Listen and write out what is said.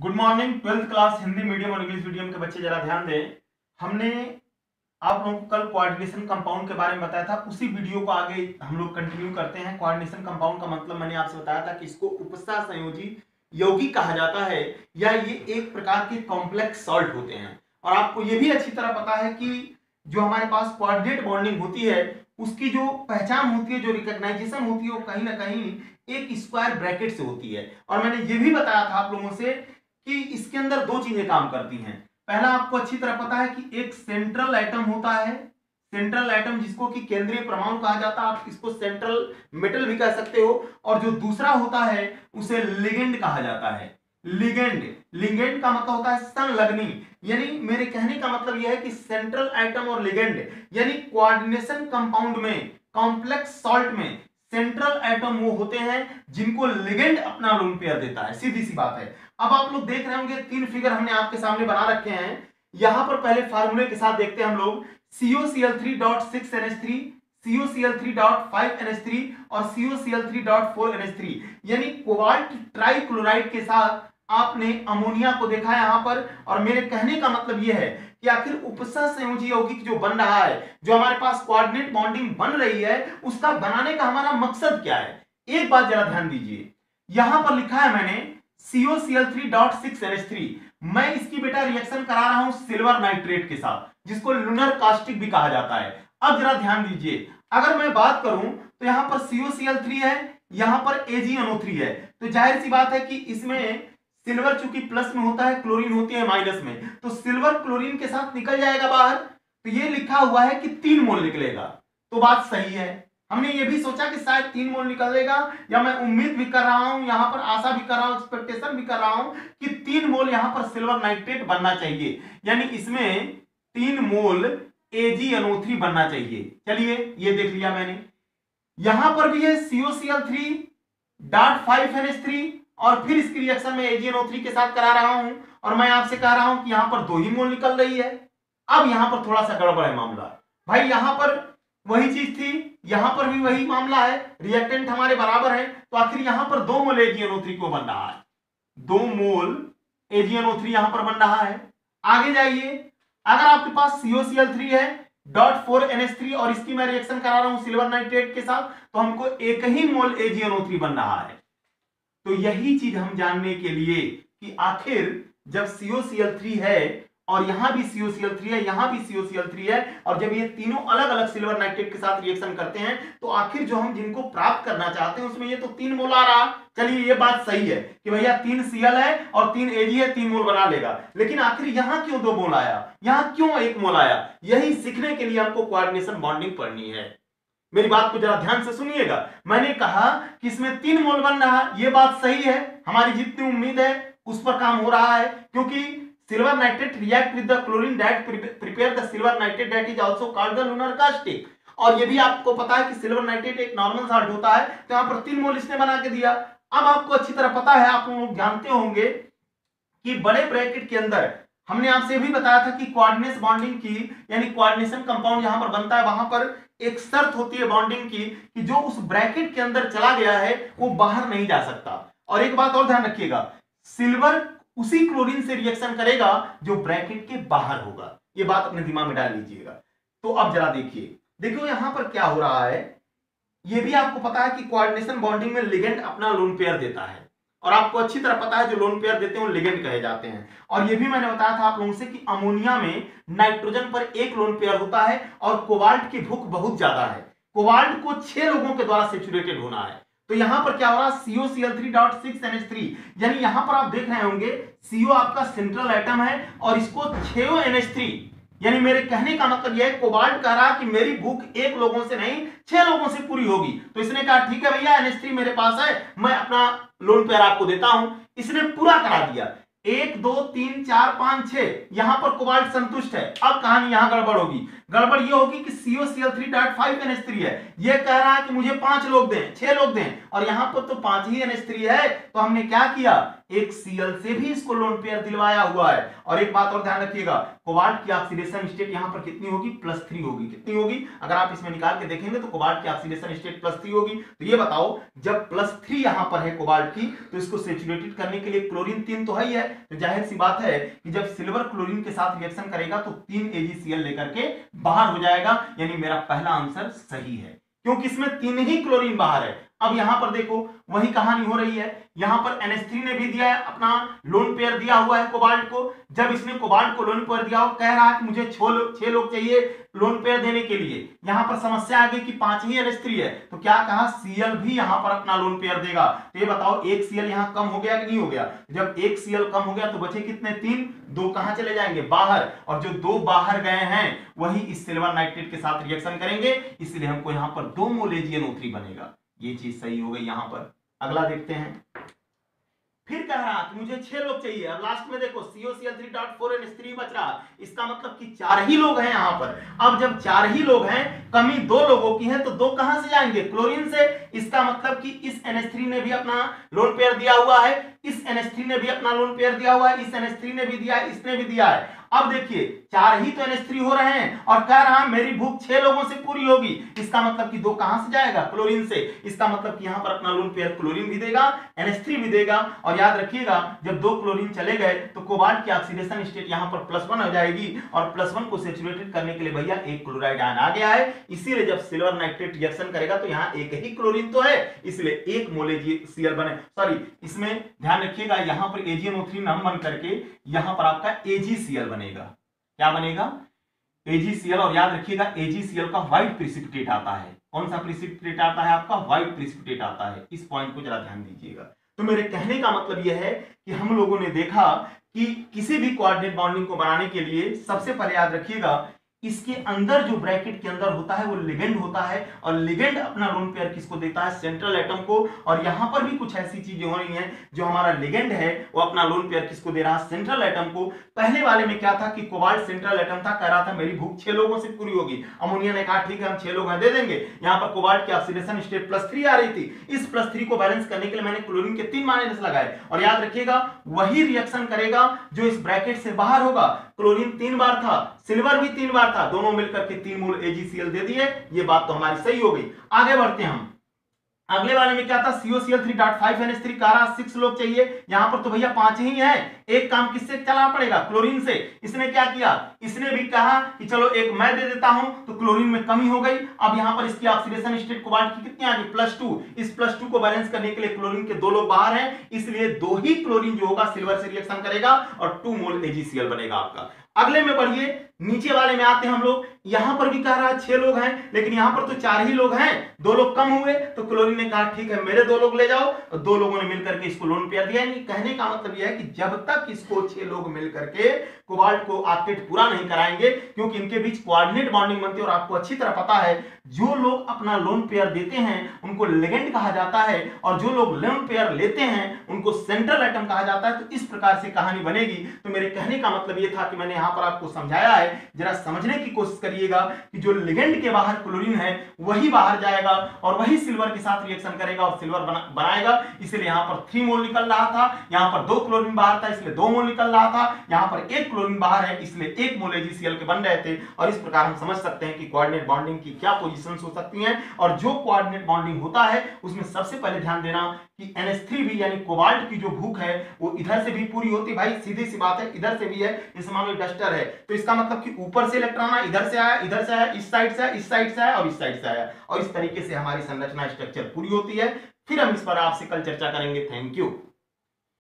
Good morning. 12th class Hindi medium और English medium के बच्चे जरा ध्यान दें। हमने आप लोगों को कल कोऑर्डिनेशन कंपाउंड के बारे में बताया था, उसी वीडियो को आगे हम लोग कंटिन्यू करते हैं। कोऑर्डिनेशन कंपाउंड का मतलब मैंने आपसे बताया था कि इसको उपसतह संयोजी यौगिक कहा जाता है, या ये एक प्रकार के कॉम्प्लेक्स सॉल्ट होते हैं। और आपको ये भी अच्छी तरह पता है कि जो हमारे पास कोऑर्डिनेट बॉन्डिंग होती है उसकी जो पहचान होती है, जो रिकॉग्नाइजेशन होती है, वो कहीं ना कहीं एक स्क्वायर ब्रैकेट से होती है। और मैंने ये भी बताया था आप लोगों से कि इसके अंदर दो चीजें काम करती हैं। पहला, आपको अच्छी तरह पता है कि एक सेंट्रल एटम होता है, सेंट्रल एटम जिसको कि केंद्रीय परमाणु कहा जाता है, आप इसको सेंट्रल मेटल भी कह सकते हो। और जो दूसरा होता है उसे लिगेंड कहा जाता है। लिगेंड, लिगेंड का मतलब होता है संलग्नी। यानी मेरे कहने का मतलब यह है कि सेंट्रल एटम और लिगेंड यानी कोऑर्डिनेशन कंपाउंड में, कॉम्प्लेक्स सॉल्ट में सेंट्रल एटम वो होते हैं जिनको लिगेंड अपना लोन पेयर देता है। सीधी सी बात है। अब आप लोग देख रहे होंगे तीन फिगर हमने आपके सामने बना रखे हैं। यहां पर पहले फार्मूले के साथ देखते हैं हम लोग। COCl3.6NH3, COCl3.5NH3 और COCl3.4NH3 यानी कोबाल्ट ट्राइक्लोराइड के साथ आपने अमोनिया को देखा यहां पर। और मेरे कहने का मतलब यह है कि आखिर उपसतह संयोजी यौगिक जो बन रहा है, जो हमारे पास कोऑर्डिनेट बॉन्डिंग बन रही है, उसका बनाने का हमारा मकसद क्या है। एक बात जरा ध्यान दीजिए, यहां पर लिखा है मैंने COCl3.6NH3। मैं इसकी बेटा रिएक्शन करा रहा हूं सिल्वर नाइट्रेट के साथ, जिसको लूनर कास्टिक भी कहा जाता है। अब जरा ध्यान दीजिए, अगर मैं बात करूं तो यहां पर COCl3 है, यहां पर AgNO3 है, तो जाहिर सी बात है कि इसमें सिल्वर चूंकि प्लस में होता है, क्लोरीन होती है माइनस में, तो सिल्वर क्लोरीन के साथ निकल जाएगा बाहर। तो ये लिखा हुआ है कि 3 मोल निकलेगा, तो बात सही है। हमने ये भी सोचा कि शायद 3 मोल निकलेगा, या मैं उम्मीद भी कर रहा हूं, यहां पर आशा भी कर रहा हूं, एक्सपेक्टेशन भी कर रहा हूं कि 3 मोल यहां पर सिल्वर नाइट्रेट बनना चाहिए, यानी इसमें 3 मोल AgNO3 बनना चाहिए। चलिए ये देख लिया मैंने। यहां पर भी है COCl3.5NH3 और फिर इसकी रिएक्शन में AgNO3 के साथ करा रहा हूं, और मैं आपसे कह रहा हूं कि यहां पर 2 ही मोल निकल रही है। अब यहां पर थोड़ा सा गड़बड़ है मामला भाई। यहां पर वही चीज थी, यहां पर भी वही मामला है, रिएक्टेंट हमारे बराबर है, तो आखिर यहां पर 2 मोल AgNO3 क्यों बन रहा है? 2 मोल AgNO3 यहां पर बन रहा है। आगे जाइए, अगर आपके पास COCl3 है .4NH3 और इसकी मैं रिएक्शन करा रहा हूं सिल्वर नाइट्रेट के साथ, तो हमको एक ही मोल AgNO3 बन रहा है। तो यही चीज हम जानने के लिए कि आखिर जब COCl3 है और यहां भी COCl3 है, यहां भी COCl3 है, और जब ये तीनों अलग अलग सिल्वर नाइट्रेट के साथ रिएक्शन करते हैं, तो आखिर जो हम जिनको प्राप्त करना चाहते हैं उसमें ये तो 3 मोल आ रहा। चलिए ये बात सही है कि भैया 3 Cl है और 3 Ag है, 3 मोल बना लेगा, लेकिन आखिर यहां क्यों 2 मोल आया, यहां क्यों 1 मोल आया? यही सीखने के लिए हमको कोऑर्डिनेशन बॉन्डिंग पढ़नी है। मेरी बात को जरा ध्यान से सुनिएगा। मैंने कहा कि इसमें 3 मोल बन रहा, ये बात सही है, हमारी जितनी उम्मीद है उस पर काम हो रहा है, क्योंकि silver nitrate react with the chlorine that prepare the silver nitrate that is also called the lunar caustic. और ये भी आपको पता है कि सिल्वर नाइट्रेट एक नॉर्मल सॉल्ट होता है, तो यहां पर 3 मोल इसने बना के दिया। अब आपको अच्छी तरह पता है, आप लोग जानते होंगे कि बड़े ब्रैकेट के अंदर हमने आपसे भी बताया था कि कोऑर्डिनेशन बॉन्डिंग की, यानी कोऑर्डिनेशन कंपाउंड यहां पर बनता है, वहां पर एक शर्त होती है बॉन्डिंग की कि जो उस ब्रैकेट के अंदर चला गया है वो बाहर नहीं जा सकता। और एक बात और ध्यान रखिएगा, सिल्वर उसी क्लोरीन से रिएक्शन करेगा जो ब्रैकेट के बाहर होगा। ये बात अपने दिमाग में डाल लीजिएगा। तो अब जरा देखिए, देखो यहां पर क्या हो रहा है। ये भी आपको पता है कि कोऑर्डिनेशन बॉन्डिंग में लिगेंड अपना लोन पेयर देता है, और आपको अच्छी तरह पता है जो लोन पेयर देते हैं वो लिगेंड कहे जाते हैं। और ये भी मैंने बताया था आप लोगों से कि अमोनिया में नाइट्रोजन पर एक लोन पेयर होता है, और कोबाल्ट की भूख बहुत ज्यादा है। कोबाल्ट को 6 लोगों के द्वारा सैचुरेटेड होना है। तो यहां पर क्या हो रहा है, COCl3.6NH3, यानी यहां पर आप देख रहे होंगे CO आपका सेंट्रल एटम है और इसको 6 NH3, यानी मेरे कहने का मतलब यह है कोबाल्ट कह रहा कि मेरी भूख 1 लोगों से नहीं 6 लोगों से पूरी होगी। तो इसने कहा ठीक है भैया, NH3 मेरे पास है, मैं अपना लोन पेयर आपको देता हूं। इसने पूरा करा दिया, 1 2 3 4 5 6, यहां पर कोबाल्ट संतुष्ट है। अब कहानी यहां गड़बड़ होगी। गड़बड़ यह होगी कि COCl3.5NH3 है, यह कह रहा है कि मुझे 5 लोग दें, 6 लोग दें, और यहां पर तो 5 ही NH3 है। तो हमने क्या किया, एक Cl से भी इसको लोन पेयर दिलवाया हुआ है। और एक बात और ध्यान रखिएगा, कोबाल्ट की ऑक्सीडेशन स्टेट यहां पर कितनी होगी, +3 होगी। कितनी होगी, अगर आप इसमें निकाल के देखेंगे तो कोबाल्ट की ऑक्सीडेशन स्टेट +3 होगी। तो ये बताओ, जब +3 यहां पर है कोबाल्ट की, तो इसको सैचुरेटेड करने के लिए क्लोरीन 3 तो है ही है, तो जाहिर सी बात है कि जब सिल्वर क्लोरीन के साथ रिएक्शन करेगा तो 3 AgCl लेकर के बाहर हो जाएगा। यानी मेरा पहला आंसर सही है, क्योंकि इसमें 3 ही क्लोरीन बाहर है। अब यहां पर देखो वही कहानी हो रही है, यहां पर NH3 ने भी दिया है, अपना लोन पेयर दिया हुआ है कोबाल्ट को। जब इसने कोबाल्ट को लोन पेयर दिया, कह रहा है कि मुझे 6 लोग चाहिए लोन पेयर देने के लिए। यहां पर समस्या आ गई कि 5 ही NH3 है, तो क्या कहा, Cl भी यहां पर अपना लोन पेयर देगा। तो ये बताओ, एक Cl यहां कम हो गया कि नहीं हो गया। जब एक Cl कम हो गया तो बचे कितने, 3, 2 कहां चले जाएंगे, बाहर। और जो 2 बाहर गए हैं वही इस सिल्वर नाइट्रेट के साथ रिएक्शन करेंगे, इसलिए हमको यहां पर 2 मोल AgNO3 बनेगा। ये चीज सही हो गई यहां पर। अगला देखते हैं, फिर कह रहा कि मुझे 6 लोग चाहिए। अब लास्ट में देखो COCl3.4 NH3 बच रहा, इसका मतलब कि 4 ही लोग हैं यहां पर। अब जब 4 ही लोग हैं, कमी 2 लोगों की है, तो 2 कहां से जाएंगे, क्लोरीन से। इसका मतलब कि इस NH3 ने भी अपना लोन पेयर दिया हुआ है, इस NH3 ने भी अपना लोन पेयर दिया हुआ है, इस NH3 ने भी दिया है, इसने भी दिया है। अब देखिए 4 ही तो NH3 हो रहे हैं और कह रहा मेरी भूख 6 लोगों से पूरी होगी। इसका मतलब कि 2 कहां से जाएगा, क्लोरीन से। इसका मतलब कि यहां पर अपना लोन पेयर क्लोरीन भी देगा, NH3 भी देगा। और याद रखिएगा, जब 2 क्लोरीन चले गए तो कोबाल्ट की ऑक्सीडेशन स्टेट यहां पर +1 हो जाएगी, और +1 को सैचुरेटेड करने के लिए भैया एक क्लोराइड आयन आ गया है। इसीलिए जब सिल्वर नाइट्रेट रिएक्शन करेगा तो यहां एक ही क्लोरीन तो है, इसलिए 1 मोल AgCl बने। सॉरी, इसमें ध्यान रखिएगा, यहां पर AgNO3 नाम बन करके यहां पर आपका AgCl बनेगा। क्या बनेगा, AgCl। और याद रखिएगा AgCl का व्हाइट प्रिसिपिटेट आता है। कौन सा प्रिसिपिटेट आता है आपका, व्हाइट प्रिसिपिटेट आता है। इस पॉइंट को जरा ध्यान दीजिएगा। तो मेरे कहने का मतलब यह है कि हम लोगों ने देखा कि किसी भी कोऑर्डिनेट बॉन्डिंग को बनाने के लिए सबसे पहले याद रखिएगा, इसके अंदर जो ब्रैकेट के अंदर होता है वो लिगेंड होता है, और लिगेंड अपना लोन पेयर किसको देता है, सेंट्रल एटम को। और यहां पर भी कुछ ऐसी चीजें हो रही हैं, जो हमारा लिगेंड है वो अपना लोन पेयर किसको दे रहा है, सेंट्रल एटम को। पहले वाले में क्या था कि कोबाल्ट सेंट्रल एटम था, कह रहा था मेरी भूख 6 लोगों से पूरी होगी। अमोनिया ने कहा ठीक है हम 6 लोग हैं दे देंगे। यहां पर कोबाल्ट की ऑक्सीडेशन स्टेट +3 आ रही थी, इस +3 को बैलेंस करने के लिए मैंने क्लोरीन के 3 माइनस लगाए। और याद रखिएगा वही रिएक्शन करेगा जो इस ब्रैकेट से बाहर होगा। क्लोरीन 3 बार था, सिल्वर भी 3 बार था, दोनों मिलकर के 3 मोल AgCl दे दिए। ये बात तो हमारी सही हो गई। आगे बढ़ते हैं हम। अगले वाले में क्या था, COCl3.5 NH3 कह रहा 6 लोग चाहिए। यहां पर तो भैया 5 ही हैं। एक काम किससे चलाना पड़ेगा, क्लोरीन से। इसने क्या किया, इसने भी कहा कि चलो एक मैं दे देता हूं, तो क्लोरीन में कमी हो गई। अब यहां पर इसकी ऑक्सीडेशन स्टेट कोबाल्ट की कितनी आ गई, +2। इस +2 को बैलेंस करने के लिए क्लोरीन के 2 लोग बाहर हैं, इसलिए 2 ही क्लोरीन जो होगा सिल्वर से रिएक्शन करेगा और 2 मोल AgCl बनेगा आपका। अगले में बढ़िए, नीचे वाले में आते हैं हम लोग। यहां पर भी कह रहा है 6 लोग हैं, लेकिन यहां पर तो 4 ही लोग हैं, 2 लोग कम हुए। तो क्लोरीन ने कहा ठीक है मेरे 2 लोग ले जाओ, और 2 लोगों ने मिलकर के इसको लोन पेयर दिया। कहने का मतलब यह है कि जब तक इसको 6 लोग मिलकर के कोबाल्ट को ऑक्टेट पूरा नहीं कराएंगे, क्योंकि इनके बीच कोऑर्डिनेट बॉन्डिंग बनती है। और आपको अच्छी तरह पता है जो लोग अपना लोन पेयर देते हैं उनको लिगेंड कहा जाता है, और जो लोग लोन पेयर लेते हैं उनको सेंट्रल एटम कहा जाता है। तो इस प्रकार से कहानी बनेगी। तो मेरे कहने का मतलब यह था कि मैंने यहां पर आपको समझाया है, जरा समझने की कोशिश करिएगा कि जो लिगेंड के बाहर क्लोरीन है वही बाहर जाएगा और वही सिल्वर के साथ रिएक्शन करेगा और सिल्वर बनाएगा। इसलिए यहां पर 3 मोल निकल रहा था, यहां पर 2 क्लोरीन बाहर था इसलिए 2 मोल निकल रहा था, यहां पर 1 क्लोरीन बाहर है इसलिए 1 मोल AgCl के बन रहे थे। और इस प्रकार हम समझ सकते हैं कि कोऑर्डिनेट बॉन्डिंग की क्या पोजीशंस हो सकती हैं। और जो कोऑर्डिनेट बॉन्डिंग होता है उसमें सबसे पहले ध्यान देना कि NH3 भी यानी कोबाल्ट की जो भूख है वो इधर से भी पूरी होती है। भाई सीधी सी बात है, इधर से भी है, जैसे मान लो डस्टर है तो इसका मतलब कि ऊपर से इलेक्ट्रॉन इधर से आया, इधर से आया, इस साइड से आया, इस साइड से आया और इस साइड से आया। और इस तरीके से हमारी संरचना स्ट्रक्चर पूरी होती है। फिर हम इस पर आपसे कल चर्चा करेंगे। Thank you.